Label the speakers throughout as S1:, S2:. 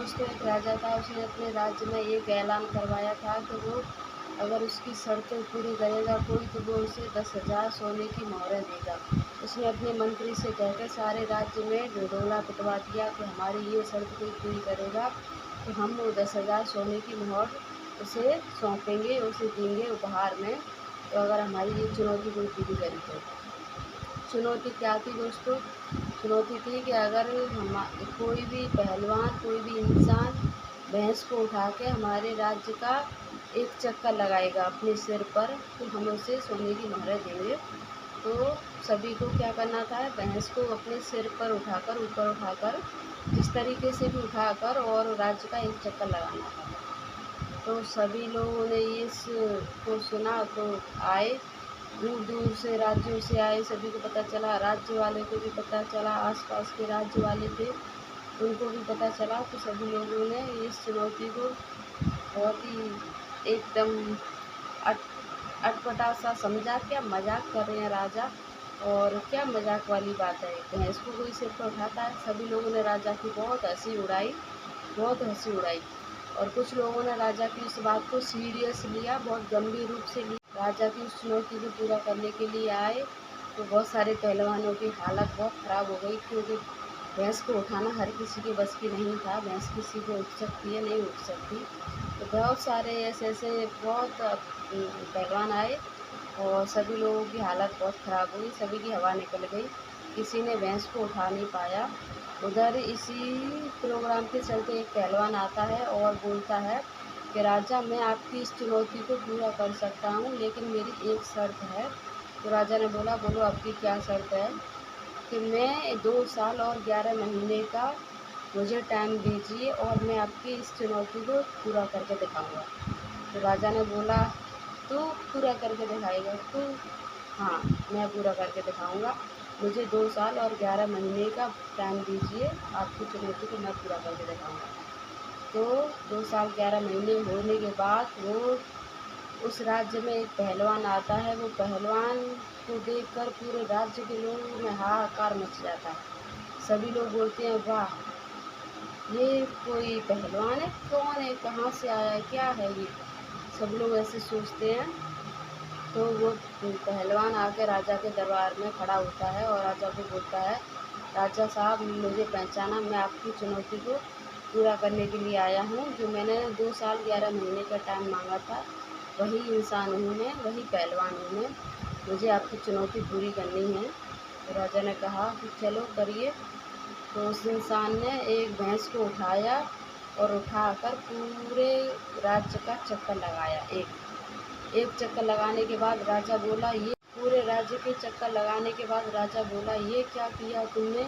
S1: दोस्तों एक राजा था, उसने अपने राज्य में एक ऐलान करवाया था कि वो अगर उसकी शर्तें पूरी करेगा कोई तो वो उसे 10,000 सोने की मोहरें देगा। उसने अपने मंत्री से कहकर सारे राज्य में ढिंढोरा पिटवा दिया कि हमारी ये शर्त कोई पूरी करेगा तो हम वो 10,000 सोने की मोहर उसे सौंपेंगे, उसे देंगे उपहार में। तो अगर हमारी ये चुनौती कोई पूरी करी तो। चुनौती क्या थी दोस्तों? चुनौती थी कि अगर हम कोई भी पहलवान, कोई भी इंसान भैंस को उठा के हमारे राज्य का एक चक्कर लगाएगा अपने सिर पर, तो हम उसे सोने की मोहरें देंगे। तो सभी को क्या करना था, भैंस को अपने सिर पर उठाकर, ऊपर उठाकर, जिस तरीके से भी उठाकर और राज्य का एक चक्कर लगाना था। तो सभी लोगों ने इस को सुना तो आए, दूर दूर से राज्यों से आए, सभी को पता चला, राज्य वाले को भी पता चला, आसपास के राज्य वाले थे उनको भी पता चला। तो सभी लोगों ने इस चुनौती को बहुत ही एकदम अट अटपटा सा समझा। क्या मजाक कर रहे हैं राजा, और क्या मजाक वाली बात है, भैंस को कोई सिर पर उठाता है। सभी लोगों ने राजा की बहुत हंसी उड़ाई, बहुत हंसी उड़ाई। और कुछ लोगों ने राजा की इस बात को सीरियस लिया, बहुत गंभीर रूप से लिया। राजा की उस चुनौती को पूरा करने के लिए आए तो बहुत सारे पहलवानों की हालत बहुत ख़राब हो गई, क्योंकि भैंस को उठाना हर किसी के बस की नहीं था। भैंस किसी को उठ सकती है, नहीं उठ सकती। तो बहुत सारे ऐसे ऐसे बहुत पहलवान आए और सभी लोगों की हालत बहुत ख़राब हुई, सभी की हवा निकल गई, किसी ने भैंस को उठा नहीं पाया। उधर इसी प्रोग्राम के चलते एक पहलवान आता है और बोलता है कि राजा, मैं आपकी इस चुनौती को पूरा कर सकता हूँ, लेकिन मेरी एक शर्त है। तो राजा ने बोला, बोलो आपकी क्या शर्त है? कि मैं 2 साल और 11 महीने का मुझे टाइम दीजिए और मैं आपकी इस चुनौती को पूरा करके दिखाऊंगा। तो राजा ने बोला, तू पूरा करके दिखाएगा? तू? हाँ, मैं पूरा करके दिखाऊंगा, मुझे 2 साल और 11 महीने का टाइम दीजिए, आपकी चुनौती को मैं पूरा करके दिखाऊंगा। तो 2 साल 11 महीने होने के बाद वो उस राज्य में एक पहलवान आता है। वो पहलवान को देखकर पूरे राज्य के लोगों में हाहाकार मच जाता है। सभी लोग बोलते हैं, वाह, ये कोई पहलवान है, कौन है, कहाँ से आया है, क्या है ये? सब लोग ऐसे सोचते हैं। तो वो पहलवान आके राजा के दरबार में खड़ा होता है और राजा को बोलता है, राजा साहब, मुझे पहचाना, मैं आपकी चुनौती को पूरा करने के लिए आया हूँ। जो मैंने 2 साल 11 महीने का टाइम मांगा था, वही इंसान हूँ मैं, वही पहलवान हूँ मैं, मुझे आपकी चुनौती पूरी करनी है। तो राजा ने कहा कि चलो करिए। तो उस इंसान ने एक भैंस को उठाया और उठाकर पूरे राज्य का चक्कर लगाया। एक चक्कर लगाने के बाद राजा बोला, ये पूरे राज्य के चक्कर लगाने के बाद राजा बोला, ये क्या किया तुमने?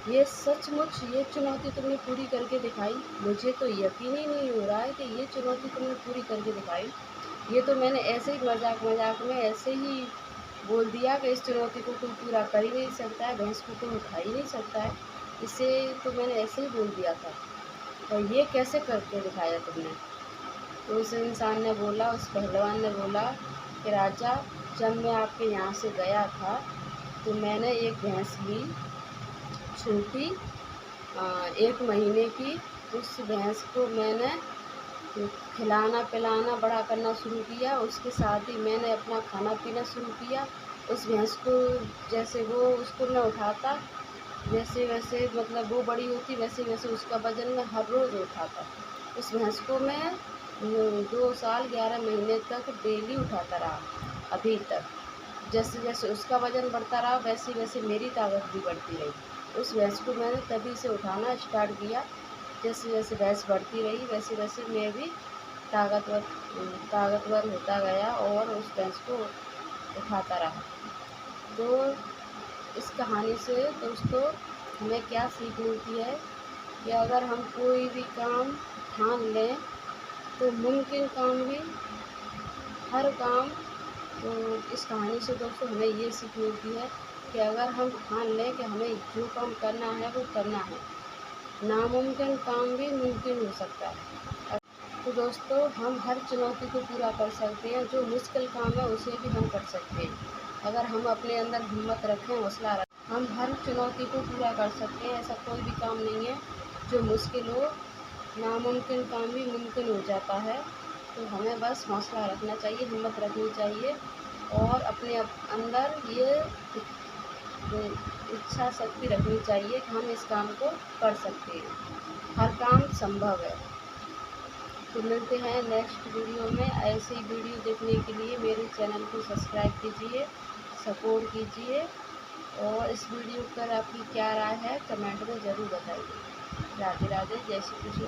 S1: ये सचमुच ये चुनौती तुमने पूरी करके दिखाई? मुझे तो यकीन ही नहीं हो रहा है कि ये चुनौती तुमने पूरी करके दिखाई। ये तो मैंने ऐसे ही मजाक मजाक में ऐसे ही बोल दिया कि इस चुनौती को कोई पूरा कर ही नहीं सकता है, भैंस को कोई उठा ही नहीं सकता है, इसे तो मैंने ऐसे ही बोल दिया था, और ये कैसे करके दिखाया तुमने? तो उस इंसान ने बोला, उस पहलवान ने बोला कि राजा, जब मैं आपके यहाँ से गया था तो मैंने एक भैंस ली, छोटी, 1 महीने की। उस भैंस को मैंने खिलाना पिलाना बड़ा करना शुरू किया, उसके साथ ही मैंने अपना खाना पीना शुरू किया। उस भैंस को जैसे वो उसको मैं उठाता, वैसे वैसे मतलब वो बड़ी होती, वैसे वैसे उसका वज़न मैं हर रोज़ उठाता। उस भैंस को मैं 2 साल 11 महीने तक डेली उठाता रहा, अभी तक। जैसे जैसे उसका वज़न बढ़ता रहा, वैसे वैसे मेरी ताकत भी बढ़ती रही। उस भैंस को मैंने तभी से उठाना स्टार्ट किया। जैसे जैसे भैंस बढ़ती रही, वैसे वैसे मैं भी ताकतवर ताकतवर होता गया और उस भैंस को उठाता रहा। तो इस कहानी से दोस्तों हमें क्या सीख मिलती है कि अगर हम कोई भी काम ठान लें तो मुमकिन काम भी, हर काम। तो इस कहानी से दोस्तों हमें ये सीख मिलती है कि अगर हम ठान लें कि हमें जो काम करना है वो करना है, नामुमकिन काम भी मुमकिन हो सकता है। तो दोस्तों हम हर चुनौती को पूरा कर सकते हैं, जो मुश्किल काम है उसे भी हम कर सकते हैं। अगर हम अपने अंदर हिम्मत रखें, हौसला रखें, हम हर चुनौती को पूरा कर सकते हैं। ऐसा कोई भी काम नहीं है जो मुश्किल हो। नामुमकिन काम भी मुमकिन हो जाता है। तो हमें बस हौसला रखना चाहिए, हिम्मत रखनी चाहिए और अपने अंदर ये इच्छा शक्ति रखनी चाहिए कि हम इस काम को कर सकते हैं। हर काम संभव है। तो मिलते हैं नेक्स्ट वीडियो में। ऐसे ही वीडियो देखने के लिए मेरे चैनल को सब्सक्राइब कीजिए, सपोर्ट कीजिए और इस वीडियो पर आपकी क्या राय है कमेंट में ज़रूर बताइए। राधे राधे, जय श्री कृष्ण।